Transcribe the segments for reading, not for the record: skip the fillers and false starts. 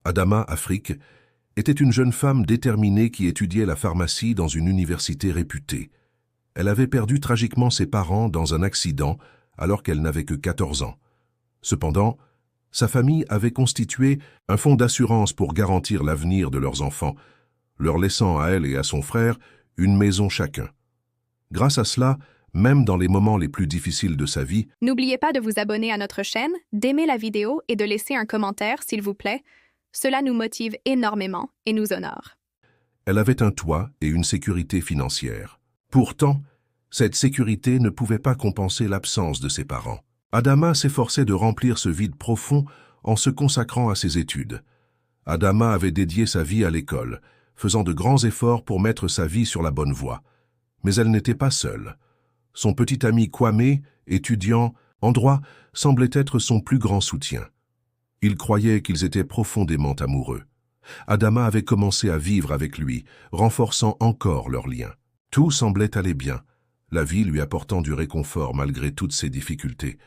Adama Afrique était une jeune femme déterminée qui étudiait la pharmacie dans une université réputée. Elle avait perdu tragiquement ses parents dans un accident alors qu'elle n'avait que 14 ans. Cependant, sa famille avait constitué un fonds d'assurance pour garantir l'avenir de leurs enfants, leur laissant à elle et à son frère une maison chacun. Grâce à cela, même dans les moments les plus difficiles de sa vie, N'oubliez pas de vous abonner à notre chaîne, d'aimer la vidéo et de laisser un commentaire, s'il vous plaît. Cela nous motive énormément et nous honore. elle avait un toit et une sécurité financière. Pourtant, cette sécurité ne pouvait pas compenser l'absence de ses parents. Adama s'efforçait de remplir ce vide profond en se consacrant à ses études. Adama avait dédié sa vie à l'école, faisant de grands efforts pour mettre sa vie sur la bonne voie. Mais elle n'était pas seule. Son petit ami Kwame, étudiant en droit, semblait être son plus grand soutien. Il croyait qu'ils étaient profondément amoureux. Adama avait commencé à vivre avec lui, renforçant encore leur lien. Tout semblait aller bien, la vie lui apportant du réconfort malgré toutes ses difficultés.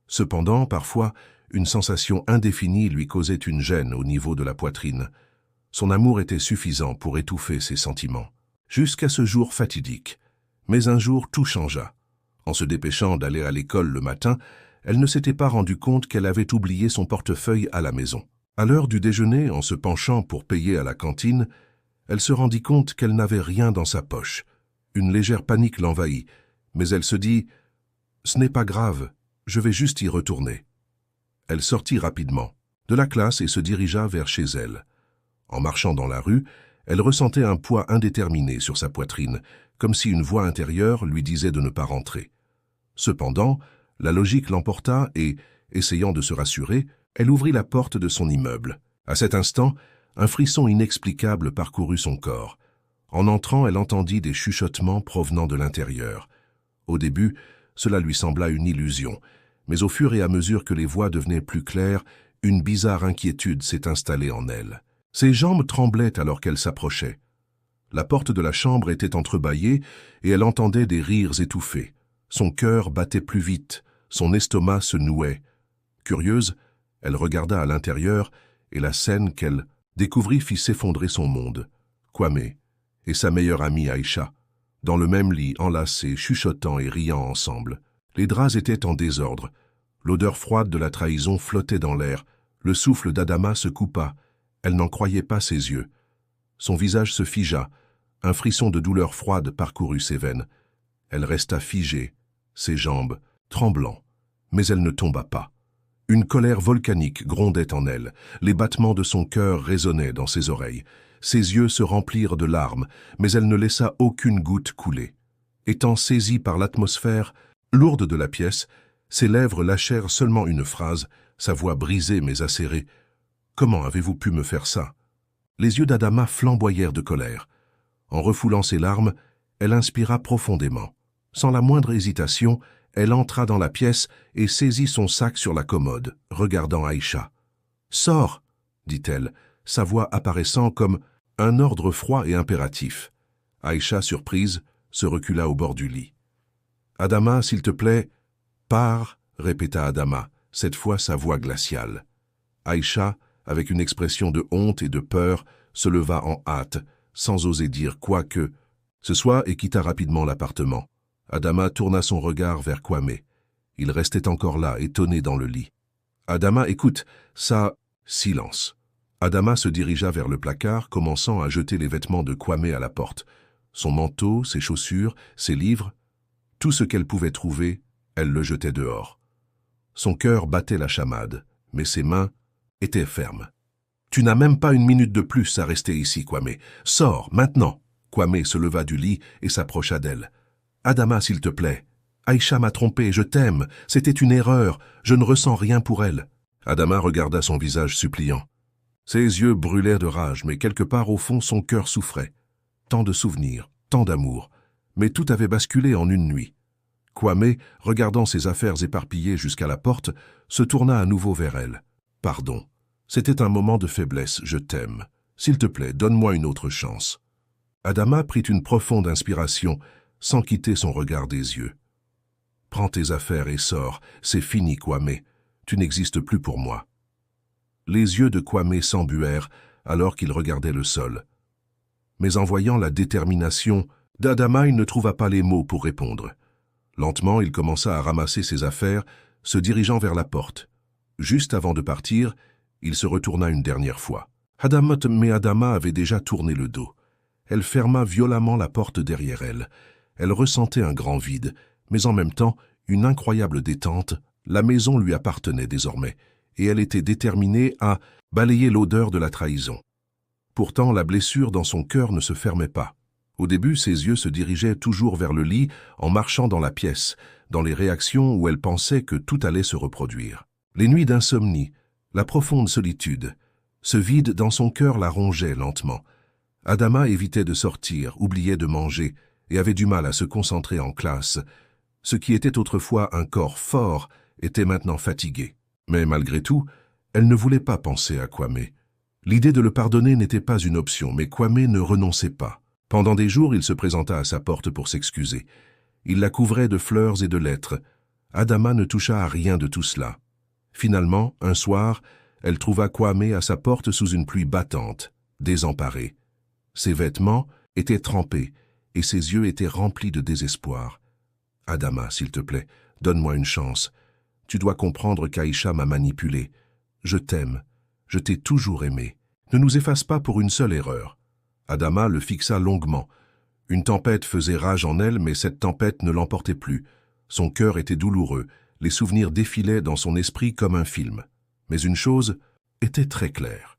Cependant, parfois, une sensation indéfinie lui causait une gêne au niveau de la poitrine. Son amour était suffisant pour étouffer ses sentiments. Jusqu'à ce jour fatidique. Mais un jour, tout changea. En se dépêchant d'aller à l'école le matin, elle ne s'était pas rendue compte qu'elle avait oublié son portefeuille à la maison. À l'heure du déjeuner, en se penchant pour payer à la cantine, elle se rendit compte qu'elle n'avait rien dans sa poche. Une légère panique l'envahit, mais elle se dit « Ce n'est pas grave, je vais juste y retourner ». Elle sortit rapidement de la classe et se dirigea vers chez elle. En marchant dans la rue, elle ressentait un poids indéterminé sur sa poitrine, comme si une voix intérieure lui disait de ne pas rentrer. Cependant, la logique l'emporta et, essayant de se rassurer, elle ouvrit la porte de son immeuble. À cet instant, un frisson inexplicable parcourut son corps. En entrant, elle entendit des chuchotements provenant de l'intérieur. Au début, cela lui sembla une illusion, mais au fur et à mesure que les voix devenaient plus claires, une bizarre inquiétude s'est installée en elle. Ses jambes tremblaient alors qu'elle s'approchait. La porte de la chambre était entrebâillée et elle entendait des rires étouffés. Son cœur battait plus vite, son estomac se nouait. Curieuse, elle regarda à l'intérieur et la scène qu'elle découvrit fit s'effondrer son monde. Kwame et sa meilleure amie Aïcha, dans le même lit, enlacés, chuchotant et riant ensemble. Les draps étaient en désordre. L'odeur froide de la trahison flottait dans l'air. Le souffle d'Adama se coupa. Elle n'en croyait pas ses yeux. Son visage se figea. Un frisson de douleur froide parcourut ses veines. Elle resta figée, ses jambes, tremblant. Mais elle ne tomba pas. Une colère volcanique grondait en elle. Les battements de son cœur résonnaient dans ses oreilles. Ses yeux se remplirent de larmes, mais elle ne laissa aucune goutte couler. Étant saisie par l'atmosphère lourde de la pièce, ses lèvres lâchèrent seulement une phrase, sa voix brisée mais acérée. « Comment avez-vous pu me faire ça ?» Les yeux d'Adama flamboyèrent de colère. En refoulant ses larmes, elle inspira profondément. Sans la moindre hésitation, elle entra dans la pièce et saisit son sac sur la commode, regardant Aïcha. « Sors !» dit-elle, sa voix apparaissant comme un ordre froid et impératif. Aïcha, surprise, se recula au bord du lit. « Adama, s'il te plaît, pars !» répéta Adama, cette fois sa voix glaciale. Aïcha, avec une expression de honte et de peur, se leva en hâte, sans oser dire quoi que ce soit et quitta rapidement l'appartement. Adama tourna son regard vers Kwame. Il restait encore là, étonné dans le lit. « Adama, écoute, ça... » Silence. Adama se dirigea vers le placard, commençant à jeter les vêtements de Kwame à la porte. Son manteau, ses chaussures, ses livres, tout ce qu'elle pouvait trouver, elle le jetait dehors. Son cœur battait la chamade, mais ses mains étaient fermes. « Tu n'as même pas une minute de plus à rester ici, Kwame. Sors, maintenant !» Kwame se leva du lit et s'approcha d'elle. « Adama, s'il te plaît. Aïcha m'a trompé, je t'aime. C'était une erreur. Je ne ressens rien pour elle. » Adama regarda son visage suppliant. Ses yeux brûlaient de rage, mais quelque part au fond son cœur souffrait. Tant de souvenirs, tant d'amour, mais tout avait basculé en une nuit. Kwame, regardant ses affaires éparpillées jusqu'à la porte, se tourna à nouveau vers elle. « Pardon. C'était un moment de faiblesse, je t'aime. S'il te plaît, donne-moi une autre chance. » Adama prit une profonde inspiration, sans quitter son regard des yeux. « Prends tes affaires et sors, c'est fini, Kwame. Tu n'existes plus pour moi. » Les yeux de Kwame s'embuèrent alors qu'il regardait le sol. Mais en voyant la détermination d'Adama, il ne trouva pas les mots pour répondre. Lentement, il commença à ramasser ses affaires, se dirigeant vers la porte. Juste avant de partir, il se retourna une dernière fois. Mais Adama avait déjà tourné le dos. Elle ferma violemment la porte derrière elle. Elle ressentait un grand vide, mais en même temps, une incroyable détente. La maison lui appartenait désormais, et elle était déterminée à balayer l'odeur de la trahison. Pourtant, la blessure dans son cœur ne se fermait pas. Au début, ses yeux se dirigeaient toujours vers le lit en marchant dans la pièce, dans les réactions où elle pensait que tout allait se reproduire. Les nuits d'insomnie, la profonde solitude, ce vide dans son cœur la rongeait lentement. Adama évitait de sortir, oubliait de manger et avait du mal à se concentrer en classe. Ce qui était autrefois un corps fort était maintenant fatigué. Mais malgré tout, elle ne voulait pas penser à Kwame. L'idée de le pardonner n'était pas une option, mais Kwame ne renonçait pas. Pendant des jours, il se présenta à sa porte pour s'excuser. Il la couvrait de fleurs et de lettres. Adama ne toucha à rien de tout cela. Finalement, un soir, elle trouva Kwame à sa porte sous une pluie battante, désemparé. Ses vêtements étaient trempés et ses yeux étaient remplis de désespoir. « Adama, s'il te plaît, donne-moi une chance. Tu dois comprendre qu'Aïcha m'a manipulé. Je t'aime. Je t'ai toujours aimé. Ne nous efface pas pour une seule erreur. » Adama le fixa longuement. Une tempête faisait rage en elle, mais cette tempête ne l'emportait plus. Son cœur était douloureux, les souvenirs défilaient dans son esprit comme un film. Mais une chose était très claire.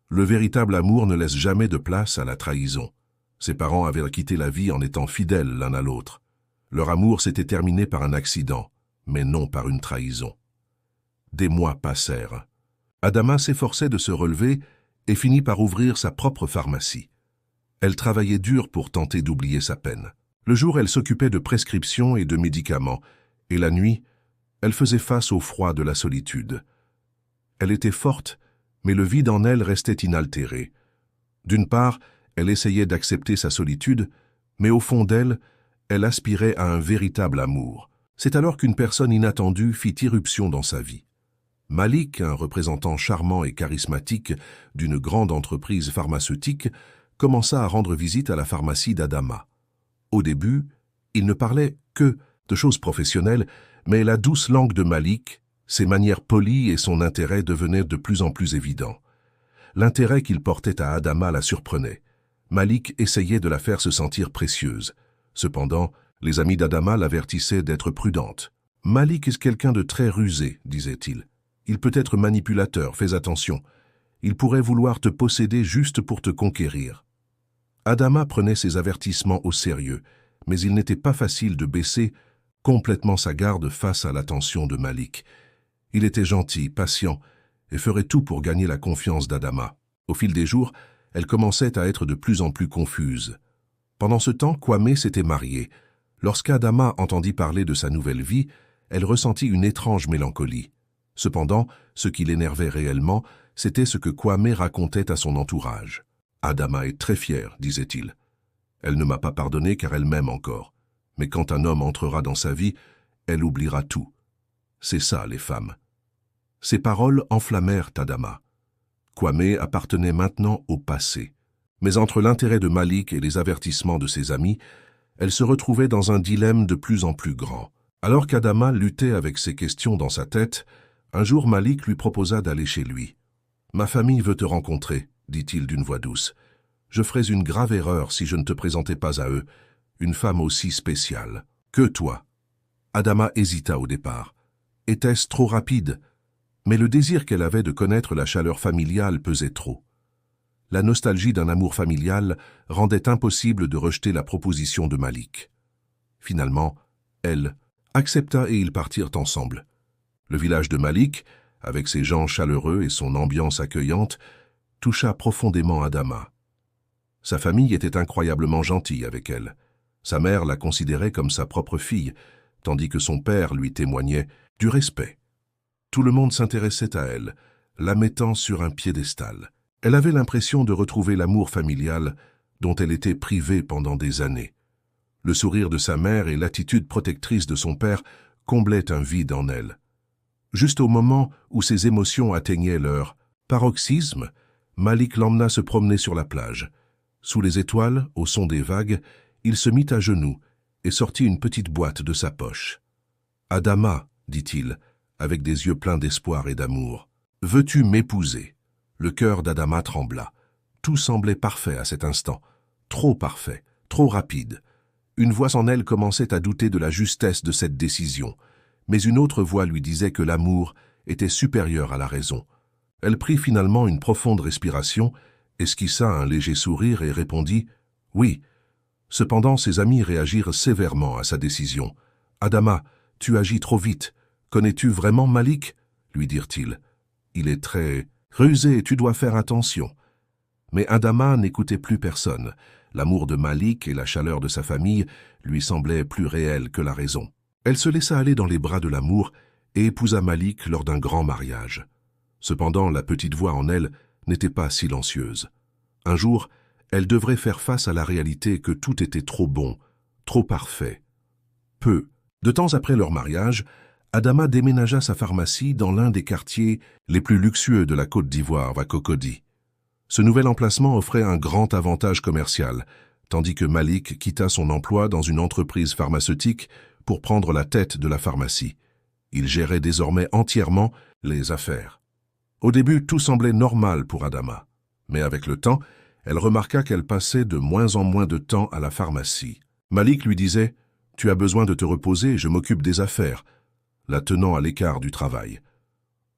Le véritable amour ne laisse jamais de place à la trahison. Ses parents avaient quitté la vie en étant fidèles l'un à l'autre. Leur amour s'était terminé par un accident, mais non par une trahison. Des mois passèrent. Adama s'efforçait de se relever et finit par ouvrir sa propre pharmacie. Elle travaillait dur pour tenter d'oublier sa peine. Le jour, elle s'occupait de prescriptions et de médicaments, et la nuit, elle faisait face au froid de la solitude. Elle était forte, mais le vide en elle restait inaltéré. D'une part, elle essayait d'accepter sa solitude, mais au fond d'elle, elle aspirait à un véritable amour. C'est alors qu'une personne inattendue fit irruption dans sa vie. Malik, un représentant charmant et charismatique d'une grande entreprise pharmaceutique, commença à rendre visite à la pharmacie d'Adama. Au début, il ne parlait que de choses professionnelles, mais la douce langue de Malik, ses manières polies et son intérêt devenaient de plus en plus évidents. L'intérêt qu'il portait à Adama la surprenait. Malik essayait de la faire se sentir précieuse. Cependant, les amis d'Adama l'avertissaient d'être prudente. « Malik est quelqu'un de très rusé, disait-il. Il peut être manipulateur, fais attention. Il pourrait vouloir te posséder juste pour te conquérir. » Adama prenait ses avertissements au sérieux, mais il n'était pas facile de baisser complètement sa garde face à l'attention de Malik. Il était gentil, patient, et ferait tout pour gagner la confiance d'Adama. Au fil des jours, elle commençait à être de plus en plus confuse. Pendant ce temps, Kwame s'était mariée. Lorsqu'Adama entendit parler de sa nouvelle vie, elle ressentit une étrange mélancolie. Cependant, ce qui l'énervait réellement, c'était ce que Kwame racontait à son entourage. « Adama est très fière, disait-il. Elle ne m'a pas pardonné car elle m'aime encore. Mais quand un homme entrera dans sa vie, elle oubliera tout. C'est ça, les femmes. » Ces paroles enflammèrent Adama. Kwame appartenait maintenant au passé. Mais entre l'intérêt de Malik et les avertissements de ses amis, elle se retrouvait dans un dilemme de plus en plus grand. Alors qu'Adama luttait avec ces questions dans sa tête, un jour Malik lui proposa d'aller chez lui. « Ma famille veut te rencontrer, » dit-il d'une voix douce. « Je ferais une grave erreur si je ne te présentais pas à eux, une femme aussi spéciale. Que toi ?» Adama hésita au départ. Était-ce trop rapide? Mais le désir qu'elle avait de connaître la chaleur familiale pesait trop. La nostalgie d'un amour familial rendait impossible de rejeter la proposition de Malik. Finalement, elle accepta et ils partirent ensemble. Le village de Malik, avec ses gens chaleureux et son ambiance accueillante, toucha profondément Adama. Sa famille était incroyablement gentille avec elle. Sa mère la considérait comme sa propre fille, tandis que son père lui témoignait du respect. Tout le monde s'intéressait à elle, la mettant sur un piédestal. Elle avait l'impression de retrouver l'amour familial dont elle était privée pendant des années. Le sourire de sa mère et l'attitude protectrice de son père comblaient un vide en elle. Juste au moment où ses émotions atteignaient leur Paroxysme, Malik l'emmena se promener sur la plage. Sous les étoiles, au son des vagues, il se mit à genoux et sortit une petite boîte de sa poche. « Adama, dit-il, avec des yeux pleins d'espoir et d'amour, veux-tu m'épouser ?» Le cœur d'Adama trembla. Tout semblait parfait à cet instant. Trop parfait, trop rapide. Une voix en elle commençait à douter de la justesse de cette décision, mais une autre voix lui disait que l'amour était supérieur à la raison. Elle prit finalement une profonde respiration, esquissa un léger sourire et répondit « Oui ». Cependant, ses amis réagirent sévèrement à sa décision. « Adama, tu agis trop vite. Connais-tu vraiment Malik ?» lui dirent-ils. « Il est très rusé et tu dois faire attention. » Mais Adama n'écoutait plus personne. L'amour de Malik et la chaleur de sa famille lui semblaient plus réels que la raison. Elle se laissa aller dans les bras de l'amour et épousa Malik lors d'un grand mariage. Cependant, la petite voix en elle n'était pas silencieuse. Un jour, elle devrait faire face à la réalité que tout était trop bon, trop parfait. Peu de temps après leur mariage, Adama déménagea sa pharmacie dans l'un des quartiers les plus luxueux de la Côte d'Ivoire, à Cocody. Ce nouvel emplacement offrait un grand avantage commercial, tandis que Malik quitta son emploi dans une entreprise pharmaceutique pour prendre la tête de la pharmacie. Il gérait désormais entièrement les affaires. Au début, tout semblait normal pour Adama, mais avec le temps, elle remarqua qu'elle passait de moins en moins de temps à la pharmacie. Malik lui disait « Tu as besoin de te reposer, je m'occupe des affaires », la tenant à l'écart du travail.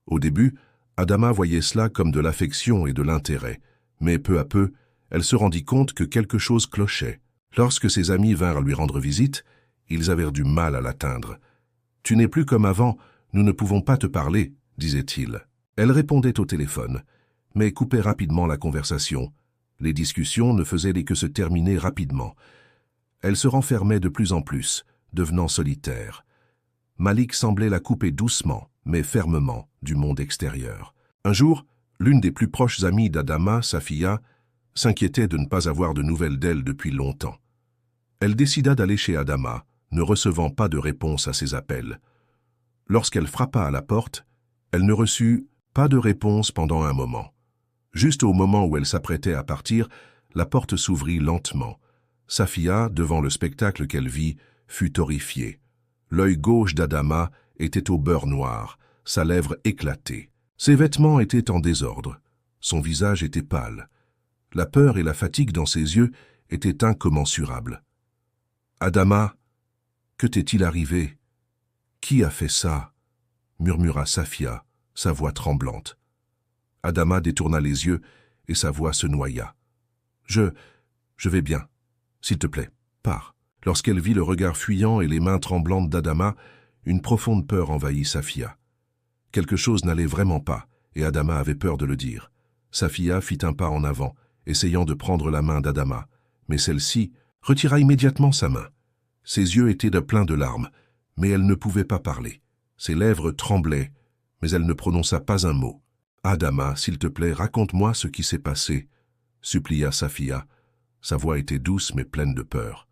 Au début, Adama voyait cela comme de l'affection et de l'intérêt, mais peu à peu, elle se rendit compte que quelque chose clochait. Lorsque ses amis vinrent lui rendre visite, ils avaient du mal à l'atteindre. « Tu n'es plus comme avant, nous ne pouvons pas te parler », disait-il. Elle répondait au téléphone, mais coupait rapidement la conversation. Les discussions ne faisaient que se terminer rapidement. Elle se renfermait de plus en plus, devenant solitaire. Malik semblait la couper doucement, mais fermement, du monde extérieur. Un jour, l'une des plus proches amies d'Adama, Safia, s'inquiétait de ne pas avoir de nouvelles d'elle depuis longtemps. Elle décida d'aller chez Adama, ne recevant pas de réponse à ses appels. Lorsqu'elle frappa à la porte, elle ne reçut pas de réponse pendant un moment. Juste au moment où elle s'apprêtait à partir, la porte s'ouvrit lentement. Safia, devant le spectacle qu'elle vit, fut horrifiée. L'œil gauche d'Adama était au beurre noir, sa lèvre éclatée. Ses vêtements étaient en désordre. Son visage était pâle. La peur et la fatigue dans ses yeux étaient incommensurables. « Adama, que t'est-il arrivé? Qui a fait ça ?» murmura Safia, sa voix tremblante. Adama détourna les yeux et sa voix se noya. « Je vais bien. S'il te plaît, pars. » Lorsqu'elle vit le regard fuyant et les mains tremblantes d'Adama, une profonde peur envahit Safia. Quelque chose n'allait vraiment pas, et Adama avait peur de le dire. Safia fit un pas en avant, essayant de prendre la main d'Adama, mais celle-ci retira immédiatement sa main. Ses yeux étaient pleins de larmes, mais elle ne pouvait pas parler. Ses lèvres tremblaient, mais elle ne prononça pas un mot. « Adama, s'il te plaît, raconte-moi ce qui s'est passé, » supplia Safia. Sa voix était douce mais pleine de peur.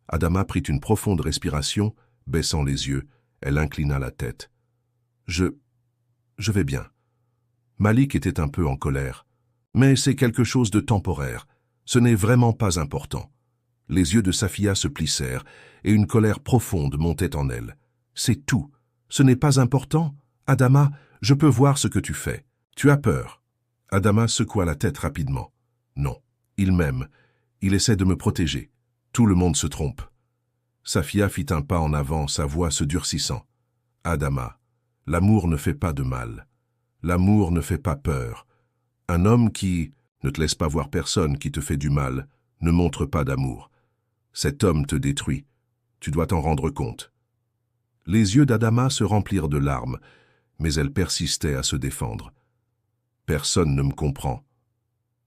Adama prit une profonde respiration, baissant les yeux, elle inclina la tête. « Je vais bien. » Malik était un peu en colère. « Mais c'est quelque chose de temporaire. Ce n'est vraiment pas important. » Les yeux de Safia se plissèrent et une colère profonde montait en elle. « C'est tout. Ce n'est pas important. Adama, je peux voir ce que tu fais. Tu as peur. » Adama secoua la tête rapidement. « Non, il m'aime. Il essaie de me protéger. Tout le monde se trompe. » Safia fit un pas en avant, sa voix se durcissant. « Adama, l'amour ne fait pas de mal. L'amour ne fait pas peur. Un homme qui ne te laisse pas voir personne qui te fait du mal ne montre pas d'amour. Cet homme te détruit. Tu dois t'en rendre compte. » Les yeux d'Adama se remplirent de larmes, mais elle persistait à se défendre. « Personne ne me comprend. »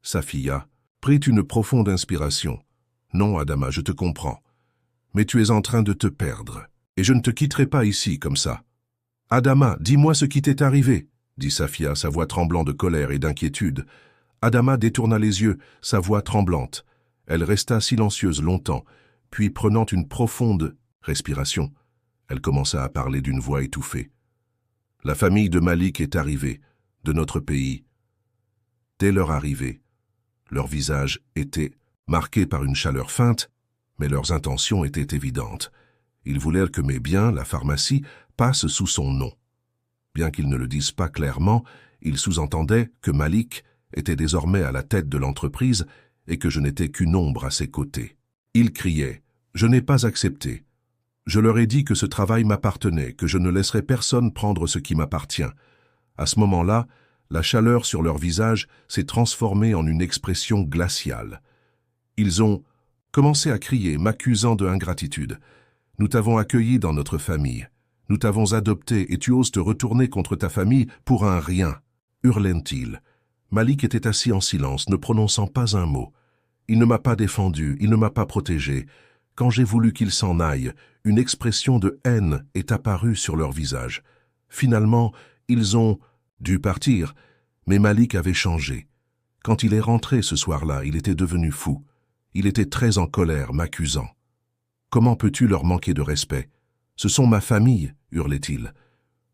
Safia prit une profonde inspiration. « Non, Adama, je te comprends. Mais tu es en train de te perdre, et je ne te quitterai pas ici comme ça. »« Adama, dis-moi ce qui t'est arrivé, » dit Safia, sa voix tremblant de colère et d'inquiétude. Adama détourna les yeux, sa voix tremblante. Elle resta silencieuse longtemps, puis prenant une profonde respiration, elle commença à parler d'une voix étouffée. « La famille de Malik est arrivée, de notre pays. Dès leur arrivée, leur visage était marqué par une chaleur feinte, mais leurs intentions étaient évidentes. Ils voulaient que mes biens, la pharmacie, passent sous son nom. Bien qu'ils ne le disent pas clairement, ils sous-entendaient que Malik était désormais à la tête de l'entreprise et que je n'étais qu'une ombre à ses côtés. Ils criaient « Je n'ai pas accepté ». Je leur ai dit que ce travail m'appartenait, que je ne laisserais personne prendre ce qui m'appartient. À ce moment-là, la chaleur sur leur visage s'est transformée en une expression glaciale. Ils ont commencé à crier, m'accusant de ingratitude. « Nous t'avons accueilli dans notre famille. Nous t'avons adopté et tu oses te retourner contre ta famille pour un rien !» hurlèrent-ils. Malik était assis en silence, ne prononçant pas un mot. Il ne m'a pas défendu, il ne m'a pas protégé. Quand j'ai voulu qu'il s'en aille, une expression de haine est apparue sur leur visage. Finalement, ils ont dû partir, mais Malik avait changé. Quand il est rentré ce soir-là, il était devenu fou. Il était très en colère, m'accusant. « Comment peux-tu leur manquer de respect? Ce sont ma famille, hurlait-il.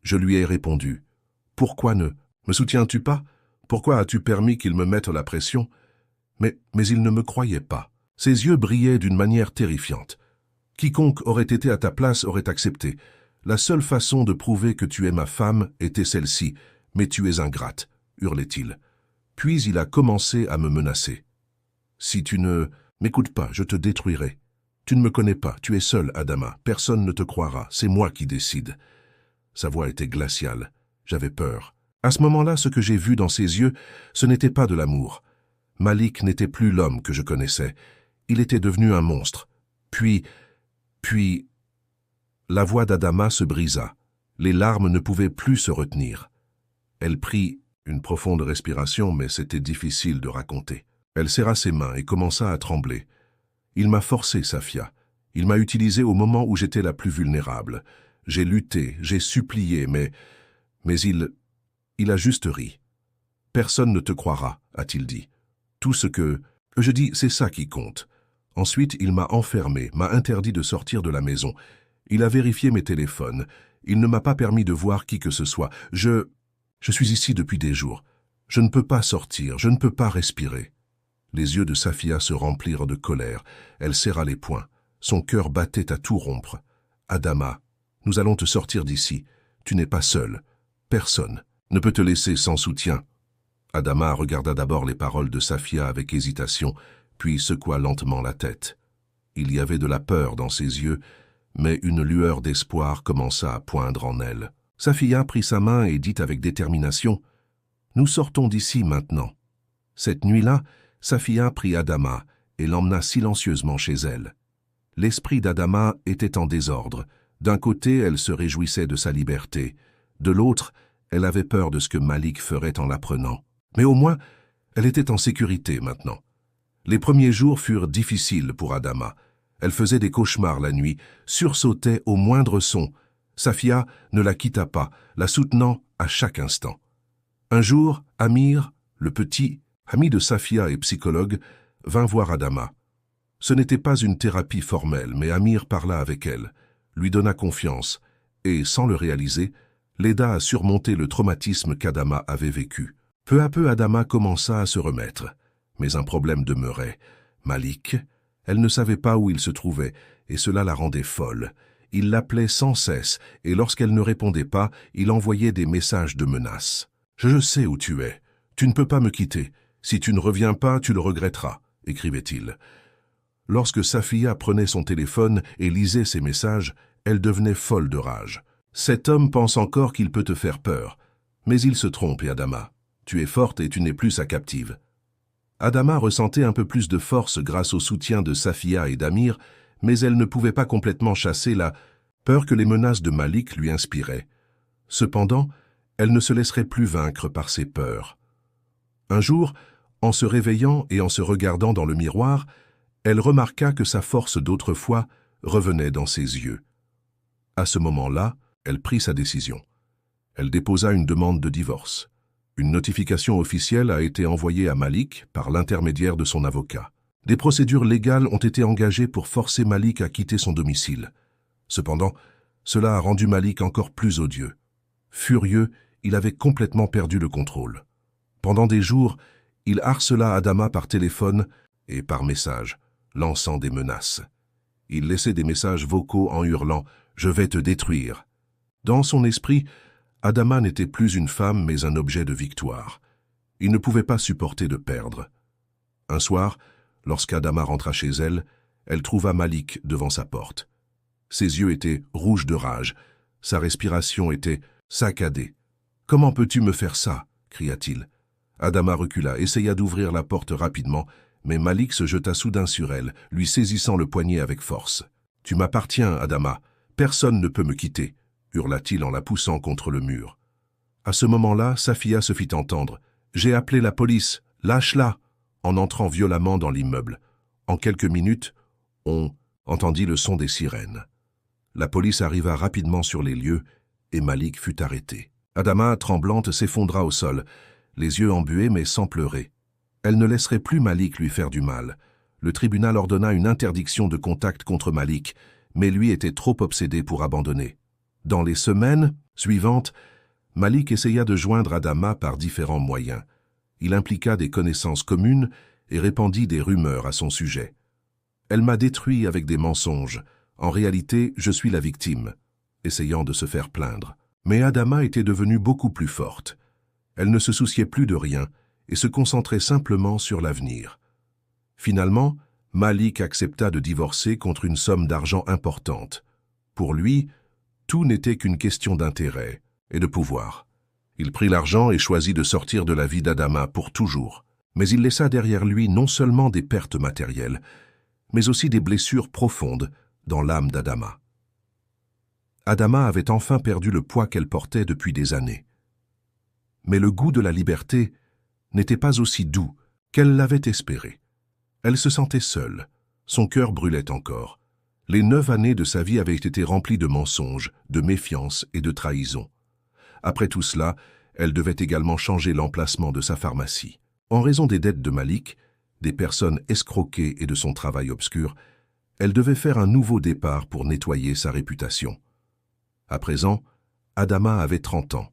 Je lui ai répondu. « Pourquoi ne me soutiens-tu pas? Pourquoi as-tu permis qu'ils me mettent la pression ?» Mais il ne me croyait pas. Ses yeux brillaient d'une manière terrifiante. « Quiconque aurait été à ta place aurait accepté. La seule façon de prouver que tu es ma femme était celle-ci, mais tu es ingrate, hurlait-il. Puis il a commencé à me menacer. « Si tu ne m'écoutes pas, je te détruirai. Tu ne me connais pas, tu es seule, Adama. Personne ne te croira, c'est moi qui décide. » Sa voix était glaciale. J'avais peur. À ce moment-là, ce que j'ai vu dans ses yeux, ce n'était pas de l'amour. Malik n'était plus l'homme que je connaissais. Il était devenu un monstre. Puis, la voix d'Adama se brisa. Les larmes ne pouvaient plus se retenir. Elle prit une profonde respiration, mais c'était difficile de raconter. Elle serra ses mains et commença à trembler. Il m'a forcé, Safia. Il m'a utilisé au moment où j'étais la plus vulnérable. J'ai lutté, j'ai supplié, mais il a juste ri. « Personne ne te croira, a-t-il dit. Tout ce que... Je dis, c'est ça qui compte. » Ensuite, il m'a enfermé, m'a interdit de sortir de la maison. Il a vérifié mes téléphones. Il ne m'a pas permis de voir qui que ce soit. Je suis ici depuis des jours. Je ne peux pas sortir, je ne peux pas respirer. Les yeux de Safia se remplirent de colère. Elle serra les poings. Son cœur battait à tout rompre. « Adama, nous allons te sortir d'ici. Tu n'es pas seule. Personne ne peut te laisser sans soutien. » Adama regarda d'abord les paroles de Safia avec hésitation, puis secoua lentement la tête. Il y avait de la peur dans ses yeux, mais une lueur d'espoir commença à poindre en elle. Safia prit sa main et dit avec détermination « Nous sortons d'ici maintenant. » Cette nuit-là, Safia prit Adama et l'emmena silencieusement chez elle. L'esprit d'Adama était en désordre. D'un côté, elle se réjouissait de sa liberté. De l'autre, elle avait peur de ce que Malik ferait en l'apprenant. Mais au moins, elle était en sécurité maintenant. Les premiers jours furent difficiles pour Adama. Elle faisait des cauchemars la nuit, sursautait au moindre son. Safia ne la quitta pas, la soutenant à chaque instant. Un jour, Amir, le petit, ami de Safia et psychologue, vint voir Adama. Ce n'était pas une thérapie formelle, mais Amir parla avec elle, lui donna confiance et, sans le réaliser, l'aida à surmonter le traumatisme qu'Adama avait vécu. Peu à peu, Adama commença à se remettre, mais un problème demeurait. Malik, elle ne savait pas où il se trouvait, et cela la rendait folle. Il l'appelait sans cesse, et lorsqu'elle ne répondait pas, il envoyait des messages de menaces. « Je sais où tu es. Tu ne peux pas me quitter. Si tu ne reviens pas, tu le regretteras », écrivait-il. Lorsque Safia prenait son téléphone et lisait ses messages, elle devenait folle de rage. « Cet homme pense encore qu'il peut te faire peur. Mais il se trompe, Adama. Tu es forte et tu n'es plus sa captive. » Adama ressentait un peu plus de force grâce au soutien de Safia et d'Amir, mais elle ne pouvait pas complètement chasser la peur que les menaces de Malik lui inspiraient. Cependant, elle ne se laisserait plus vaincre par ses peurs. Un jour, en se réveillant et en se regardant dans le miroir, elle remarqua que sa force d'autrefois revenait dans ses yeux. À ce moment-là, elle prit sa décision. Elle déposa une demande de divorce. Une notification officielle a été envoyée à Malik par l'intermédiaire de son avocat. Des procédures légales ont été engagées pour forcer Malik à quitter son domicile. Cependant, cela a rendu Malik encore plus odieux. Furieux, il avait complètement perdu le contrôle. Pendant des jours, Il harcela Adama par téléphone et par message, lançant des menaces. Il laissait des messages vocaux en hurlant « Je vais te détruire ». Dans son esprit, Adama n'était plus une femme mais un objet de victoire. Il ne pouvait pas supporter de perdre. Un soir, lorsqu'Adama rentra chez elle, elle trouva Malik devant sa porte. Ses yeux étaient rouges de rage, sa respiration était saccadée. « Comment peux-tu me faire ça » cria-t-il. Adama recula, essaya d'ouvrir la porte rapidement, mais Malik se jeta soudain sur elle, lui saisissant le poignet avec force. « Tu m'appartiens, Adama. Personne ne peut me quitter » hurla-t-il en la poussant contre le mur. À ce moment-là, Safia se fit entendre. « J'ai appelé la police. Lâche-la » en entrant violemment dans l'immeuble. En quelques minutes, on entendit le son des sirènes. La police arriva rapidement sur les lieux et Malik fut arrêté. Adama, tremblante, s'effondra au sol, les yeux embués mais sans pleurer. Elle ne laisserait plus Malik lui faire du mal. Le tribunal ordonna une interdiction de contact contre Malik, mais lui était trop obsédé pour abandonner. Dans les semaines suivantes, Malik essaya de joindre Adama par différents moyens. Il impliqua des connaissances communes et répandit des rumeurs à son sujet. « Elle m'a détruit avec des mensonges. En réalité, je suis la victime », essayant de se faire plaindre. Mais Adama était devenue beaucoup plus forte. Elle ne se souciait plus de rien et se concentrait simplement sur l'avenir. Finalement, Malik accepta de divorcer contre une somme d'argent importante. Pour lui, tout n'était qu'une question d'intérêt et de pouvoir. Il prit l'argent et choisit de sortir de la vie d'Adama pour toujours. Mais il laissa derrière lui non seulement des pertes matérielles, mais aussi des blessures profondes dans l'âme d'Adama. Adama avait enfin perdu le poids qu'elle portait depuis des années. Mais le goût de la liberté n'était pas aussi doux qu'elle l'avait espéré. Elle se sentait seule, son cœur brûlait encore. Les 9 années de sa vie avaient été remplies de mensonges, de méfiance et de trahison. Après tout cela, elle devait également changer l'emplacement de sa pharmacie. En raison des dettes de Malik, des personnes escroquées et de son travail obscur, elle devait faire un nouveau départ pour nettoyer sa réputation. À présent, Adama avait 30 ans.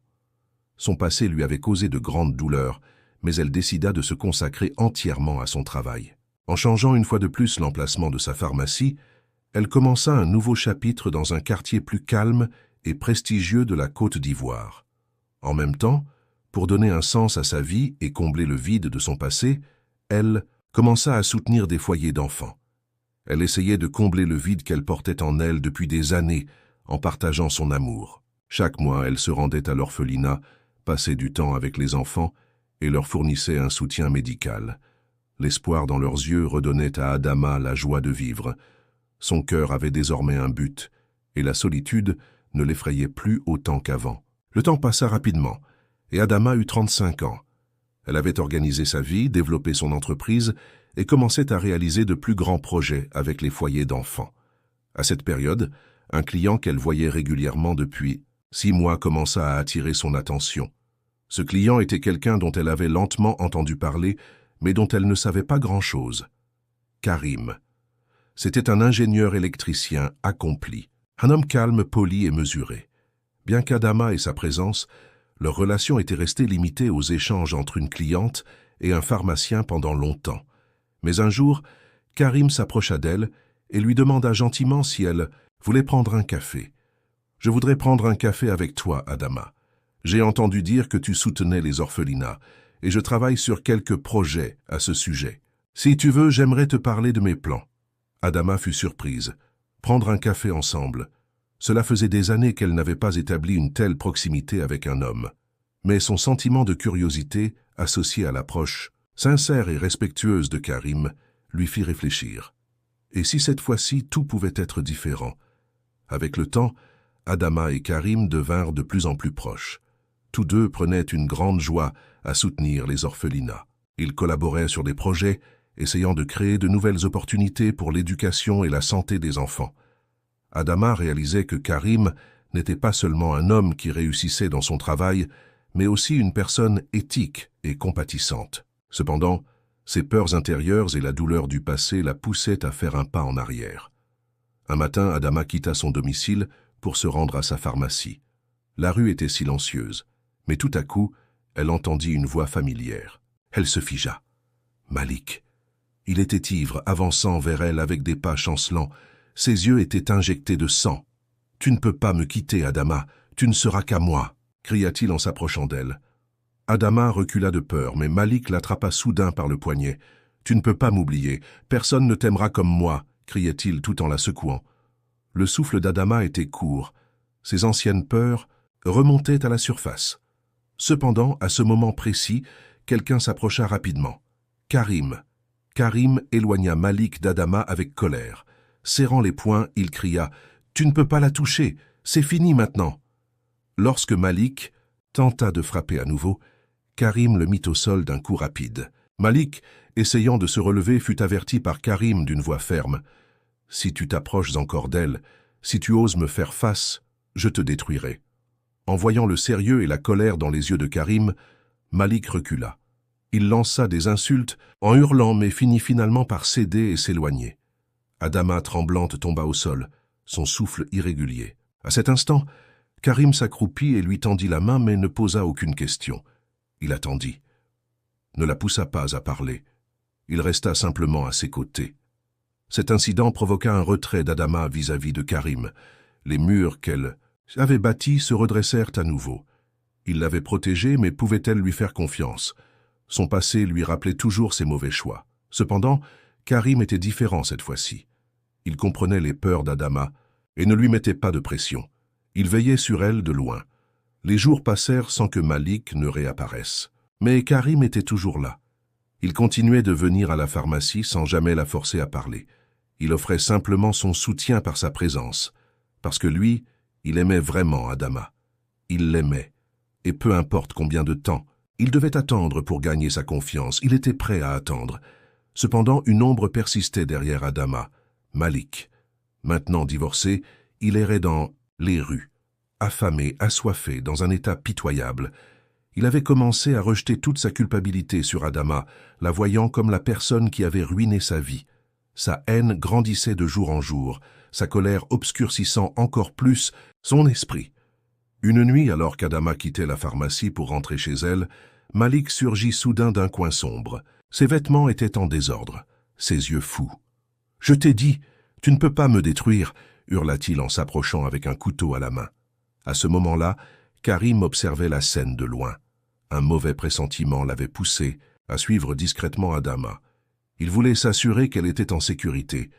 Son passé lui avait causé de grandes douleurs, mais elle décida de se consacrer entièrement à son travail. En changeant une fois de plus l'emplacement de sa pharmacie, elle commença un nouveau chapitre dans un quartier plus calme et prestigieux de la Côte d'Ivoire. En même temps, pour donner un sens à sa vie et combler le vide de son passé, elle commença à soutenir des foyers d'enfants. Elle essayait de combler le vide qu'elle portait en elle depuis des années en partageant son amour. Chaque mois, elle se rendait à l'orphelinat, passait du temps avec les enfants et leur fournissait un soutien médical. L'espoir dans leurs yeux redonnait à Adama la joie de vivre. Son cœur avait désormais un but, et la solitude ne l'effrayait plus autant qu'avant. Le temps passa rapidement, et Adama eut 35 ans. Elle avait organisé sa vie, développé son entreprise et commençait à réaliser de plus grands projets avec les foyers d'enfants. À cette période, un client qu'elle voyait régulièrement depuis 6 mois commença à attirer son attention. Ce client était quelqu'un dont elle avait lentement entendu parler, mais dont elle ne savait pas grand-chose. Karim. C'était un ingénieur électricien accompli, un homme calme, poli et mesuré. Bien qu'Adama ait sa présence, leur relation était restée limitée aux échanges entre une cliente et un pharmacien pendant longtemps. Mais un jour, Karim s'approcha d'elle et lui demanda gentiment si elle voulait prendre un café. « Je voudrais prendre un café avec toi, Adama. J'ai entendu dire que tu soutenais les orphelinats et je travaille sur quelques projets à ce sujet. Si tu veux, j'aimerais te parler de mes plans. » Adama fut surprise. Prendre un café ensemble. Cela faisait des années qu'elle n'avait pas établi une telle proximité avec un homme. Mais son sentiment de curiosité, associé à l'approche sincère et respectueuse de Karim, lui fit réfléchir. Et si cette fois-ci tout pouvait être différent? Avec le temps, Adama et Karim devinrent de plus en plus proches. Tous deux prenaient une grande joie à soutenir les orphelinats. Ils collaboraient sur des projets, essayant de créer de nouvelles opportunités pour l'éducation et la santé des enfants. Adama réalisait que Karim n'était pas seulement un homme qui réussissait dans son travail, mais aussi une personne éthique et compatissante. Cependant, ses peurs intérieures et la douleur du passé la poussaient à faire un pas en arrière. Un matin, Adama quitta son domicile pour se rendre à sa pharmacie. La rue était silencieuse, mais tout à coup, elle entendit une voix familière. Elle se figea. Malik. Il était ivre, avançant vers elle avec des pas chancelants. Ses yeux étaient injectés de sang. « Tu ne peux pas me quitter, Adama. Tu ne seras qu'à moi !» cria-t-il en s'approchant d'elle. Adama recula de peur, mais Malik l'attrapa soudain par le poignet. « Tu ne peux pas m'oublier. Personne ne t'aimera comme moi !» criait-il tout en la secouant. Le souffle d'Adama était court. Ses anciennes peurs remontaient à la surface. Cependant, à ce moment précis, quelqu'un s'approcha rapidement. Karim. Karim éloigna Malik d'Adama avec colère. Serrant les poings, il cria « Tu ne peux pas la toucher, c'est fini maintenant !» Lorsque Malik tenta de frapper à nouveau, Karim le mit au sol d'un coup rapide. Malik, essayant de se relever, fut averti par Karim d'une voix ferme. « Si tu t'approches encore d'elle, si tu oses me faire face, je te détruirai. » En voyant le sérieux et la colère dans les yeux de Karim, Malik recula. Il lança des insultes en hurlant mais finit finalement par céder et s'éloigner. Adama tremblante tomba au sol, son souffle irrégulier. À cet instant, Karim s'accroupit et lui tendit la main mais ne posa aucune question. Il attendit. Ne la poussa pas à parler. Il resta simplement à ses côtés. Cet incident provoqua un retrait d'Adama vis-à-vis de Karim. Les murs qu'elle avait bâtis se redressèrent à nouveau. Il l'avait protégée, mais pouvait-elle lui faire confiance? Son passé lui rappelait toujours ses mauvais choix. Cependant, Karim était différent cette fois-ci. Il comprenait les peurs d'Adama et ne lui mettait pas de pression. Il veillait sur elle de loin. Les jours passèrent sans que Malik ne réapparaisse. Mais Karim était toujours là. Il continuait de venir à la pharmacie sans jamais la forcer à parler. Il offrait simplement son soutien par sa présence. Parce que lui, il aimait vraiment Adama. Il l'aimait. Et peu importe combien de temps, il devait attendre pour gagner sa confiance. Il était prêt à attendre. Cependant, une ombre persistait derrière Adama. Malik. Maintenant divorcé, il errait dans les rues. Affamé, assoiffé, dans un état pitoyable. Il avait commencé à rejeter toute sa culpabilité sur Adama, la voyant comme la personne qui avait ruiné sa vie. Sa haine grandissait de jour en jour, sa colère obscurcissant encore plus son esprit. Une nuit, alors qu'Adama quittait la pharmacie pour rentrer chez elle, Malik surgit soudain d'un coin sombre. Ses vêtements étaient en désordre, ses yeux fous. « Je t'ai dit, tu ne peux pas me détruire !» hurla-t-il en s'approchant avec un couteau à la main. À ce moment-là, Karim observait la scène de loin. Un mauvais pressentiment l'avait poussé à suivre discrètement Adama. Il voulait s'assurer qu'elle était en sécurité,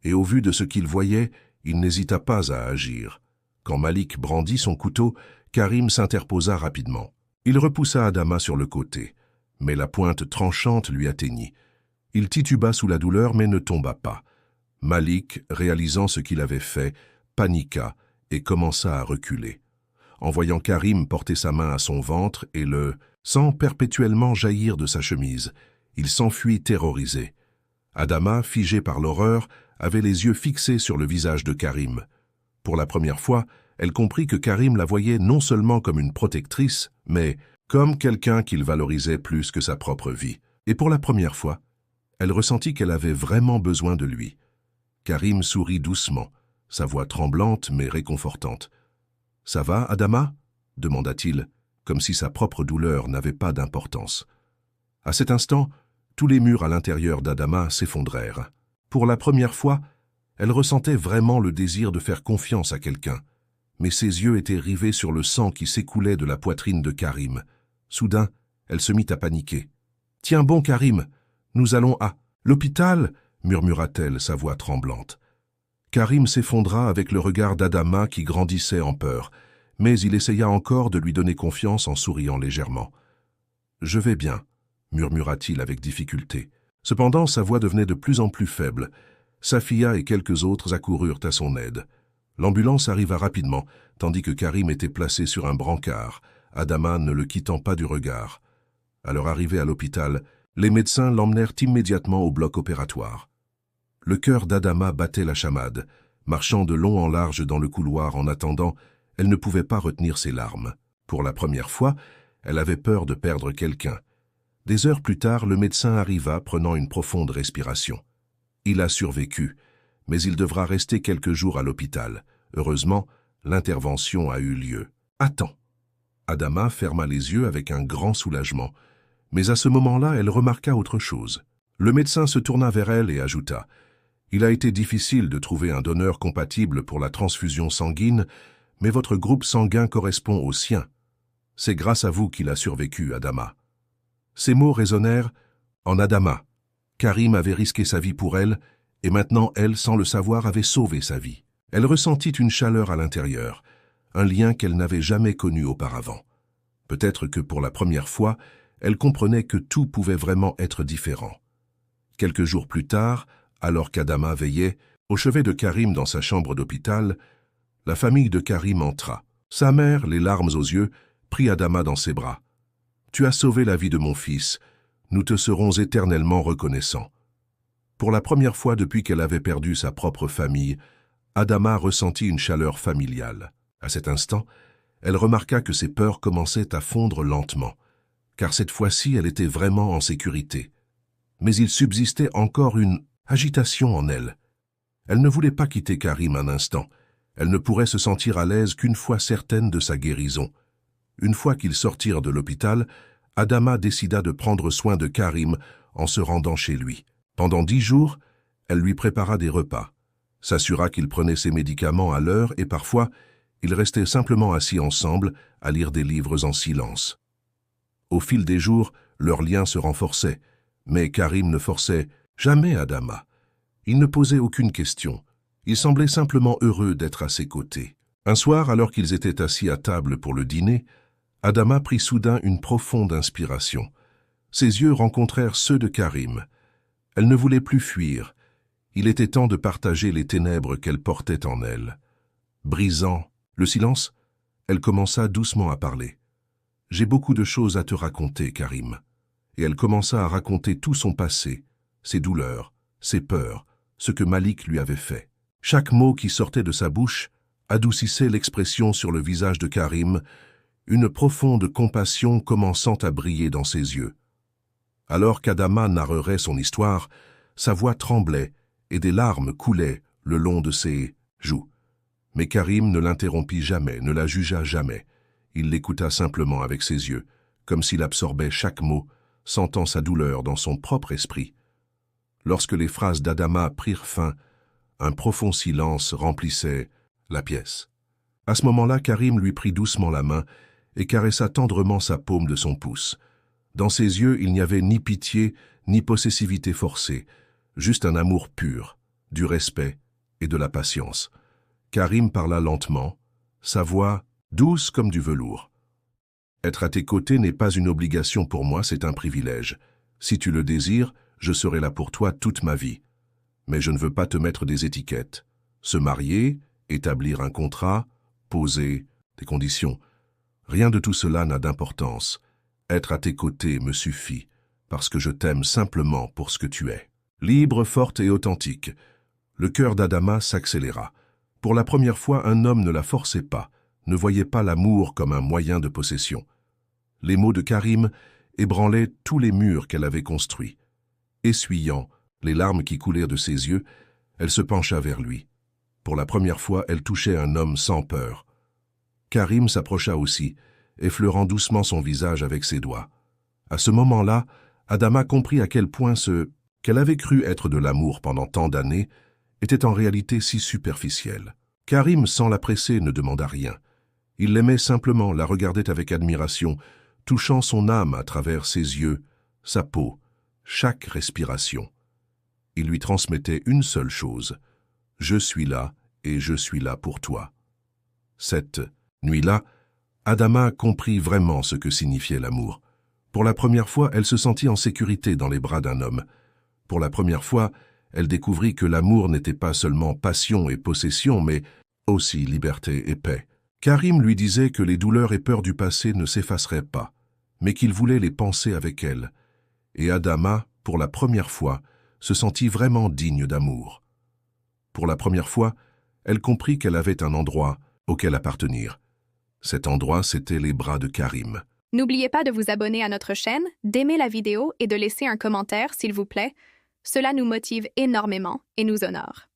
et au vu de ce qu'il voyait, il n'hésita pas à agir. Quand Malik brandit son couteau, Karim s'interposa rapidement. Il repoussa Adama sur le côté, mais la pointe tranchante lui atteignit. Il tituba sous la douleur mais ne tomba pas. Malik, réalisant ce qu'il avait fait, paniqua et commença à reculer. En voyant Karim porter sa main à son ventre et le sang perpétuellement jaillir de sa chemise, il s'enfuit terrorisé. Adama, figée par l'horreur, avait les yeux fixés sur le visage de Karim. Pour la première fois, elle comprit que Karim la voyait non seulement comme une protectrice, mais comme quelqu'un qu'il valorisait plus que sa propre vie. Et pour la première fois, elle ressentit qu'elle avait vraiment besoin de lui. Karim sourit doucement, sa voix tremblante mais réconfortante. « Ça va, Adama ?» demanda-t-il, comme si sa propre douleur n'avait pas d'importance. À cet instant, tous les murs à l'intérieur d'Adama s'effondrèrent. Pour la première fois, elle ressentait vraiment le désir de faire confiance à quelqu'un, mais ses yeux étaient rivés sur le sang qui s'écoulait de la poitrine de Karim. Soudain, elle se mit à paniquer. « Tiens bon, Karim, nous allons à l'hôpital !» murmura-t-elle, sa voix tremblante. Karim s'effondra avec le regard d'Adama qui grandissait en peur, mais il essaya encore de lui donner confiance en souriant légèrement. « Je vais bien », murmura-t-il avec difficulté. Cependant, sa voix devenait de plus en plus faible. Safia et quelques autres accoururent à son aide. L'ambulance arriva rapidement, tandis que Karim était placé sur un brancard, Adama ne le quittant pas du regard. À leur arrivée à l'hôpital, les médecins l'emmenèrent immédiatement au bloc opératoire. Le cœur d'Adama battait la chamade. Marchant de long en large dans le couloir en attendant, elle ne pouvait pas retenir ses larmes. Pour la première fois, elle avait peur de perdre quelqu'un. Des heures plus tard, le médecin arriva prenant une profonde respiration. Il a survécu, mais il devra rester quelques jours à l'hôpital. Heureusement, l'intervention a eu lieu. « Attends !» Adama ferma les yeux avec un grand soulagement. Mais à ce moment-là, elle remarqua autre chose. Le médecin se tourna vers elle et ajouta « Il a été difficile de trouver un donneur compatible pour la transfusion sanguine, mais votre groupe sanguin correspond au sien. C'est grâce à vous qu'il a survécu, Adama. » Ces mots résonnèrent en Adama. Karim avait risqué sa vie pour elle, et maintenant elle, sans le savoir, avait sauvé sa vie. Elle ressentit une chaleur à l'intérieur, un lien qu'elle n'avait jamais connu auparavant. Peut-être que pour la première fois, elle comprenait que tout pouvait vraiment être différent. Quelques jours plus tard, alors qu'Adama veillait, au chevet de Karim dans sa chambre d'hôpital, la famille de Karim entra. Sa mère, les larmes aux yeux, prit Adama dans ses bras. « Tu as sauvé la vie de mon fils. Nous te serons éternellement reconnaissants. » Pour la première fois depuis qu'elle avait perdu sa propre famille, Adama ressentit une chaleur familiale. À cet instant, elle remarqua que ses peurs commençaient à fondre lentement, car cette fois-ci, elle était vraiment en sécurité. Mais il subsistait encore une agitation en elle. Elle ne voulait pas quitter Karim un instant. Elle ne pourrait se sentir à l'aise qu'une fois certaine de sa guérison. Une fois qu'ils sortirent de l'hôpital, Adama décida de prendre soin de Karim en se rendant chez lui. Pendant 10 jours, elle lui prépara des repas, s'assura qu'il prenait ses médicaments à l'heure et parfois, ils restaient simplement assis ensemble à lire des livres en silence. Au fil des jours, leur lien se renforçait, mais Karim ne forçait jamais Adama. Il ne posait aucune question. Il semblait simplement heureux d'être à ses côtés. Un soir, alors qu'ils étaient assis à table pour le dîner, Adama prit soudain une profonde inspiration. Ses yeux rencontrèrent ceux de Karim. Elle ne voulait plus fuir. Il était temps de partager les ténèbres qu'elle portait en elle. Brisant le silence, elle commença doucement à parler. « J'ai beaucoup de choses à te raconter, Karim. » Et elle commença à raconter tout son passé, ses douleurs, ses peurs, ce que Malik lui avait fait. Chaque mot qui sortait de sa bouche adoucissait l'expression sur le visage de Karim, une profonde compassion commençant à briller dans ses yeux. Alors qu'Adama narrerait son histoire, sa voix tremblait et des larmes coulaient le long de ses joues. Mais Karim ne l'interrompit jamais, ne la jugea jamais. Il l'écouta simplement avec ses yeux, comme s'il absorbait chaque mot, sentant sa douleur dans son propre esprit. Lorsque les phrases d'Adama prirent fin, un profond silence remplissait la pièce. À ce moment-là, Karim lui prit doucement la main et caressa tendrement sa paume de son pouce. Dans ses yeux, il n'y avait ni pitié, ni possessivité forcée, juste un amour pur, du respect et de la patience. Karim parla lentement, sa voix douce comme du velours. « Être à tes côtés n'est pas une obligation pour moi, c'est un privilège. Si tu le désires, je serai là pour toi toute ma vie. Mais je ne veux pas te mettre des étiquettes. Se marier, établir un contrat, poser des conditions. Rien de tout cela n'a d'importance. Être à tes côtés me suffit, parce que je t'aime simplement pour ce que tu es. » Libre, forte et authentique, le cœur d'Adama s'accéléra. Pour la première fois, un homme ne la forçait pas, ne voyait pas l'amour comme un moyen de possession. Les mots de Karim ébranlaient tous les murs qu'elle avait construits. Essuyant les larmes qui coulèrent de ses yeux, elle se pencha vers lui. Pour la première fois, elle touchait un homme sans peur. Karim s'approcha aussi, effleurant doucement son visage avec ses doigts. À ce moment-là, Adama comprit à quel point ce qu'elle avait cru être de l'amour pendant tant d'années était en réalité si superficiel. Karim, sans la presser, ne demanda rien. Il l'aimait simplement, la regardait avec admiration, touchant son âme à travers ses yeux, sa peau, chaque respiration. Il lui transmettait une seule chose. « Je suis là et je suis là pour toi. » Cette nuit-là, Adama comprit vraiment ce que signifiait l'amour. Pour la première fois, elle se sentit en sécurité dans les bras d'un homme. Pour la première fois, elle découvrit que l'amour n'était pas seulement passion et possession, mais aussi liberté et paix. Karim lui disait que les douleurs et peurs du passé ne s'effaceraient pas, mais qu'il voulait les penser avec elle. Et Adama, pour la première fois, se sentit vraiment digne d'amour. Pour la première fois, elle comprit qu'elle avait un endroit auquel appartenir. Cet endroit, c'était les bras de Karim. N'oubliez pas de vous abonner à notre chaîne, d'aimer la vidéo et de laisser un commentaire, s'il vous plaît. Cela nous motive énormément et nous honore.